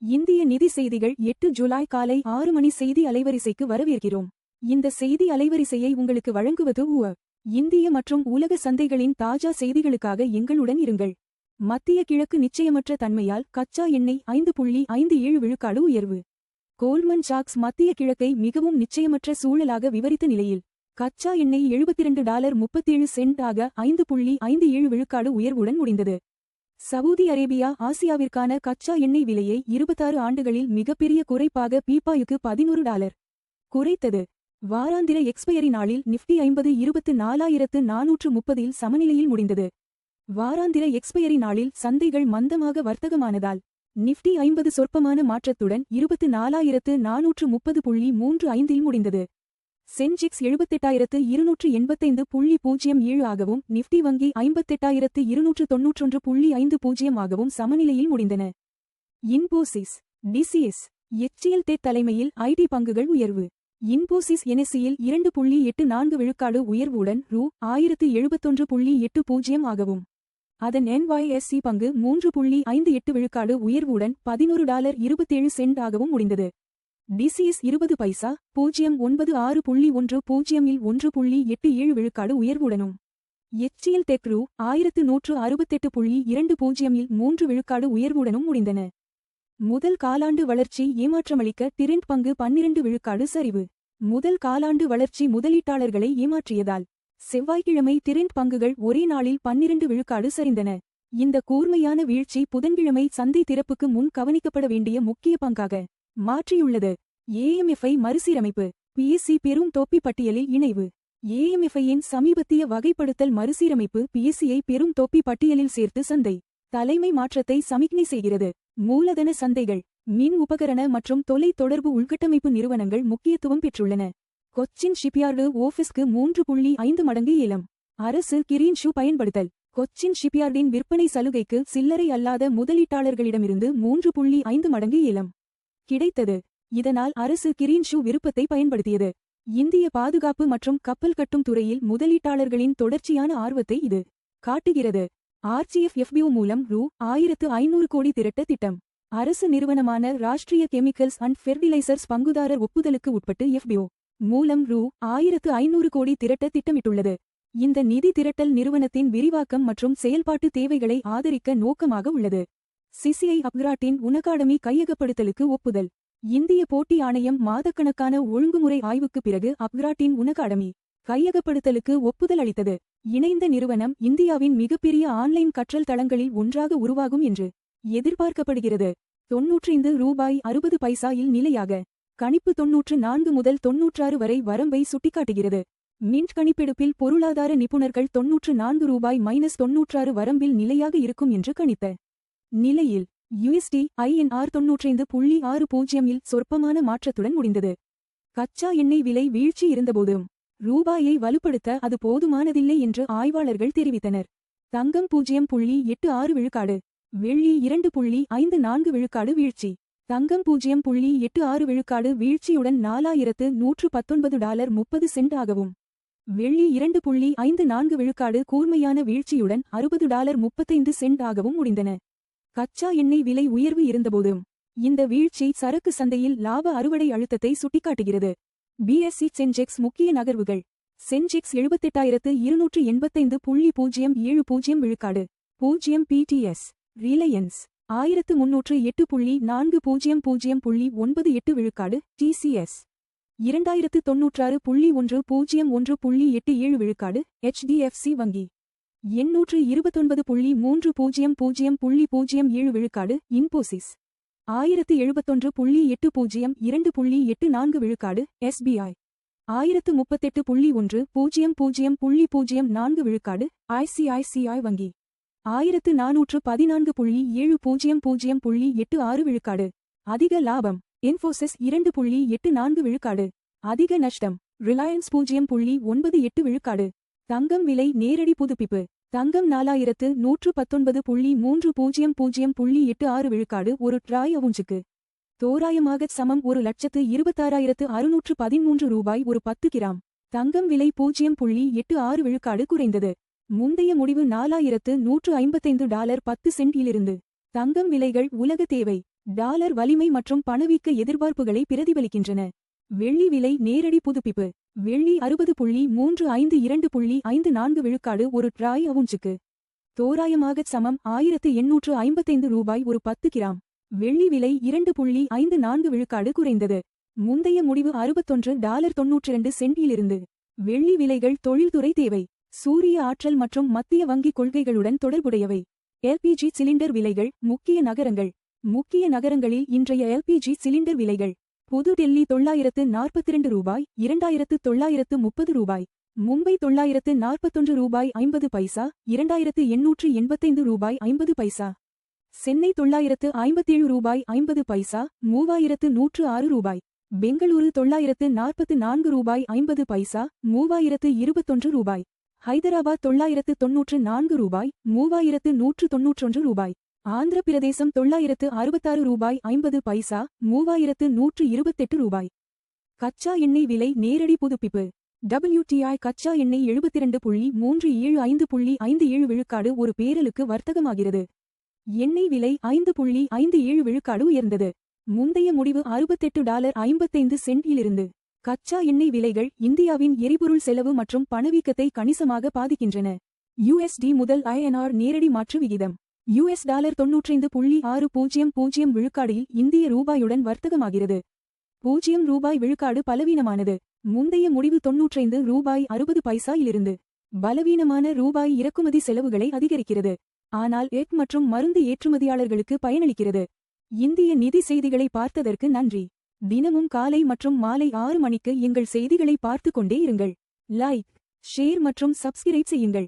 இந்திய நிதி செய்திகள் 8 ஜூலை காலை 6 மணி செய்தி அலைவரிசைக்கு வரவேற்கிறோம். இந்த செய்தி அலைவரிசையை உங்களுக்கு வழங்குவது இந்திய மற்றும் உலக சந்தைகளின் தாஜா செய்திகளுக்காக எங்களுடன் இருங்கள். மத்திய கிழக்கு நிச்சயமற்ற தன்மையால் கச்சா எண்ணெய் 5.57 விழுக்காடு உயர்வு. கோல்ட்மன் சாக்ஸ் மத்திய கிழக்கை மிகவும் நிச்சயமற்ற சூழலாக விவரித்த நிலையில் கச்சா எண்ணெய் $72.37 ஆக 5.57 விழுக்காடு உயர்வுடன் முடிந்தது. சவூதி அரேபியா ஆசியாவிற்கான கச்சா எண்ணெய் விலையை 26 ஆண்டுகளில் மிகப்பெரிய குறைப்பாக பீப்பாயுக்கு $11 குறைத்தது. வாராந்திர எக்ஸ்பயரி நாளில் நிஃப்டி 50 24,430 சமநிலையில் முடிந்தது. வாராந்திர எக்ஸ்பயரி நாளில் சந்தைகள் மந்தமாக வர்த்தகமானதால் நிஃப்டி 50 சொற்பமான மாற்றத்துடன் 24,430.35 முடிந்தது. சென்செக்ஸ் 78,285.07 ஆகவும் நிஃப்டி வங்கி 58,291.50 ஆகவும் சமநிலையில் முடிந்தன. இன்போசிஸ், டிசிஎஸ், எச்சிஎல் டெக் தலைமையில் ஐடி பங்குகள் உயர்வு. இன்போசிஸ் என்எஸ்சியில் 2.84 விழுக்காடு உயர்வுடன் $1071.80 ஆகவும் அதன் NYSE பங்கு 3.58 விழுக்காடு உயர்வுடன் $11.27 ஆகவும் முடிந்தது. டிசிஎஸ் 20 பைசா 096.10 இல் 1.87 விழுக்காடு உயர்வுடனும் எச்சிஎல் டெக் $1168.20 இல் 3 விழுக்காடு உயர்வுடனும் முடிந்தன. முதல் காலாண்டு வளர்ச்சி ஏமாற்றமளிக்க டிரெண்ட் பங்கு 12 விழுக்காடு சரிவு. முதல் காலாண்டு வளர்ச்சி முதலீட்டாளர்களை ஏமாற்றியதால் செவ்வாய்க்கிழமை டிரெண்ட் பங்குகள் ஒரே நாளில் 12 விழுக்காடு சரிந்தன. இந்த கூர்மையான வீழ்ச்சி புதன்கிழமை சந்தை திறப்புக்கு முன் கவனிக்கப்பட வேண்டிய முக்கிய பங்காக மாற்றியுள்ளது. ஏஎம்எஃப்ஐ மறுசீரமைப்பு. பிஎஸ்சி பெரும் தொப்பி பட்டியலில் இணைவு. ஏஎம்எஃப்ஐயின் சமீபத்திய வகைப்படுத்தல் மறுசீரமைப்பு பிஎஸ்சியை பெரும் தொப்பி பட்டியலில் சேர்த்து சந்தை தலைமை மாற்றத்தை சமிக்ஞை செய்கிறது. மூலதன சந்தைகள், மின் உபகரண மற்றும் தொலை தொடர்பு உள்கட்டமைப்பு நிறுவனங்கள் முக்கியத்துவம் பெற்றுள்ளன. கொச்சின் ஷிப்யார்டு ஓஃபிஸ்க்கு 3.5 மடங்கு ஏலம். அரசு கிரீன் ஷூ பயன்படுத்தல். கொச்சின் ஷிப்யார்டின் விற்பனை சலுகைக்கு சில்லறை அல்லாத முதலீட்டாளர்களிடமிருந்து 3.5 மடங்கு ஏலம் கிடைத்தது. இதனால் அரசு கிரீன் ஷூ விருப்பத்தை பயன்படுத்தியது. இந்திய பாதுகாப்பு மற்றும் கப்பல் கட்டும் துறையில் முதலீட்டாளர்களின் தொடர்ச்சியான ஆர்வத்தை இது காட்டுகிறது. ஆர்ஜிஎஃப் எஃபிஓ மூலம் $1,500 கோடி திரட்ட திட்டம். அரசு நிறுவனமான ராஷ்டிரிய கெமிக்கல்ஸ் அண்ட் ஃபெர்டிலைசர்ஸ் பங்குதாரர் ஒப்புதலுக்கு உட்பட்டு எஃபிஓ மூலம் $1,500 கோடி திரட்ட திட்டமிட்டுள்ளது. இந்த நிதி திரட்டல் நிறுவனத்தின் விரிவாக்கம் மற்றும் செயல்பாட்டு தேவைகளை ஆதரிக்க நோக்கமாக உள்ளது. சிசிஐ அப்கிராட்டின் உணகாடமி கையகப்படுத்தலுக்கு ஒப்புதல். இந்திய போட்டி ஆணையம் மாதக்கணக்கான ஒழுங்குமுறை ஆய்வுக்கு பிறகு அப்கிராட்டின் உணகாடமி கையகப்படுத்தலுக்கு ஒப்புதல் அளித்தது. இணைந்த நிறுவனம் இந்தியாவின் மிகப்பெரிய ஆன்லைன் கற்றல் தளங்களில் ஒன்றாக உருவாகும் என்று எதிர்பார்க்கப்படுகிறது. $95.60 இல் நிலையாக கணிப்பு 94 முதல் 96 வரை வரம்பை சுட்டிக்காட்டுகிறது. மின்ட் கணிப்பெடுப்பில் பொருளாதார நிபுணர்கள் $94 வரம்பில் நிலையாக இருக்கும் என்று கணித்த நிலையில் USD INR 95.60 இல் சொற்பமான மாற்றத்துடன் முடிந்தது. கச்சா எண்ணெய் விலை வீழ்ச்சி இருந்தபோதும் ரூபாயை வலுப்படுத்த அது போதுமானதில்லை என்று ஆய்வாளர்கள் தெரிவித்தனர். தங்கம் 0.86 விழுக்காடு, வெள்ளி 2.54 விழுக்காடு வீழ்ச்சி. தங்கம் 0.86 விழுக்காடு வீழ்ச்சியுடன் $4,119.30 ஆகவும் வெள்ளி 2.54 விழுக்காடு கூர்மையான வீழ்ச்சியுடன் $60.35 ஆகவும் முடிந்தன. கச்சா எண்ணெய் விலை உயர்வு இருந்தபோதும் இந்த வீழ்ச்சி சரக்கு சந்தையில் லாப அறுவடை அழுத்தத்தை சுட்டிக்காட்டுகிறது. பிஎஸ்சி சென்செக்ஸ் முக்கிய நகர்வுகள். சென்செக்ஸ் 78,285.07 விழுக்காடு. 0 பிடிஎஸ். ரிலையன்ஸ் 1308.40.98 விழுக்காடு. டிசிஎஸ் 2096.108 விழுக்காடு. HDFC வங்கி 829.30.07 விழுக்காடு. இன்போசிஸ் 1071.80 விழுக்காடு. SBI 1038.10.04 விழுக்காடு. ICICI வங்கி 1414.70.86 விழுக்காடு. அதிக லாபம் இன்ஃபோசிஸ் 2.84 விழுக்காடு. அதிக நஷ்டம் ரிலையன்ஸ் 0.98 விழுக்காடு. தங்கம் விலை நேரடி புதுப்பிப்பு. தங்கம் 4119.30.86 விழுக்காடு ஒரு ட்ராய் அவுன்ஸுக்கு தோராயமாக சமம் 1,26,613 ஒரு 10 கிராம். தங்கம் விலை 0.86 விழுக்காடு குறைந்தது. முந்தைய முடிவு $4,155.10 இலிருந்து. தங்கம் விலைகள் உலக தேவை. டாலர் வலிமை மற்றும் பணவீக்க எதிர்பார்ப்புகளை பிரதிபலிக்கின்றன. வெள்ளி விலை நேரடி புதுப்பிப்பு. வெள்ளி 60.352.54 விழுக்காடு ஒரு ட்ராய் அவுன்ஸுக்கு. தோராயமாகச் சமம் $1855 ஒரு 10 கிராம். வெள்ளி விலை 2.54 விழுக்காடு குறைந்தது. முந்தைய முடிவு $61.92 வெள்ளி விலைகள் தொழில்துறை தேவை. சூரிய ஆற்றல் மற்றும் மத்திய வங்கி கொள்கைகளுடன் தொடர்புடையவை. எல்பிஜி சிலிண்டர் விலைகள். முக்கிய நகரங்கள். முக்கிய நகரங்களில் இன்றைய எல்பிஜி சிலிண்டர் விலைகள். புது டெல்லி $942, $2930. மும்பை $941.50, $2885.50. சென்னை $957.50, $3106. பெங்களூரு $944.50, $3021. ஹைதராபாத் $994, $3191. ஆந்திர பிரதேசம் $966.50, $3128. கச்சா எண்ணெய் விலை நேரடி புதுப்பிப்பு. WTI கச்சா எண்ணெய் 72.375.57 விழுக்காடு ஒரு பேரலுக்கு வர்த்தகமாகிறது. எண்ணெய் விலை 5.57 விழுக்காடு உயர்ந்தது. முந்தைய முடிவு $68.55. கச்சா எண்ணெய் விலைகள் இந்தியாவின் எரிபொருள் செலவு மற்றும் பணவீக்கத்தை கணிசமாக பாதிக்கின்றன. USD முதல் INR நேரடி மாற்று விகிதம். $95.600 விழுக்காடில் இந்திய ரூபாயுடன் வர்த்தகமாகிறது. 0 ரூபாய் விழுக்காடு பலவீனமானது. முந்தைய முடிவு $95.60 இலிருந்து. பலவீனமான ரூபாய் இறக்குமதி செலவுகளை அதிகரிக்கிறது. ஆனால் எஃப் மற்றும் மருந்து ஏற்றுமதியாளர்களுக்கு பயனளிக்கிறது. இந்திய நிதி செய்திகளை பார்த்ததற்கு நன்றி. தினமும் காலை மற்றும் மாலை 6 மணிக்கு எங்கள் செய்திகளை பார்த்துக் கொண்டே இருங்கள். லைக், ஷேர் மற்றும் சப்ஸ்கிரைப் செய்யுங்கள்.